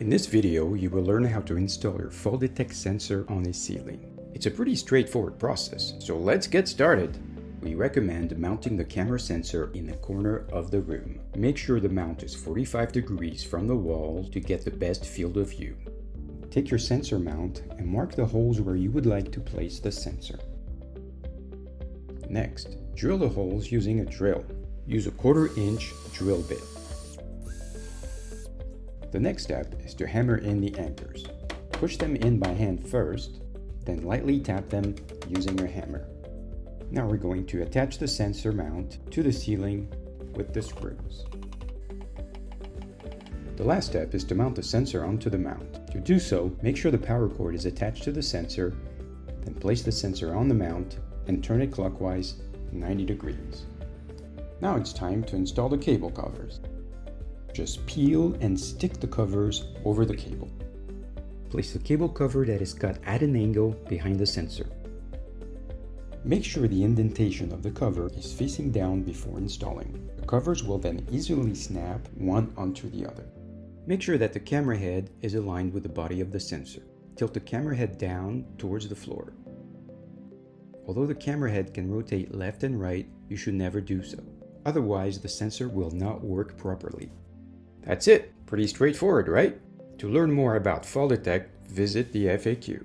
In this video, you will learn how to install your fall detect sensor on a ceiling. It's a pretty straightforward process, so let's get started. We recommend mounting the camera sensor in the corner of the room. Make sure the mount is 45 degrees from the wall to get the best field of view. Take your sensor mount and mark the holes where you would like to place the sensor. Next, drill the holes using a drill. Use a 1/4 inch drill bit. The next step is to hammer in the anchors. Push them in by hand first, then lightly tap them using your hammer. Now we're going to attach the sensor mount to the ceiling with the screws. The last step is to mount the sensor onto the mount. To do so, make sure the power cord is attached to the sensor, then place the sensor on the mount and turn it clockwise 90 degrees. Now it's time to install the cable covers. Just peel and stick the covers over the cable. Place the cable cover that is cut at an angle behind the sensor. Make sure the indentation of the cover is facing down before installing. The covers will then easily snap one onto the other. Make sure that the camera head is aligned with the body of the sensor. Tilt the camera head down towards the floor. Although the camera head can rotate left and right, you should never do so. Otherwise, the sensor will not work properly. That's it! Pretty straightforward, right? To learn more about fall detect, visit the FAQ.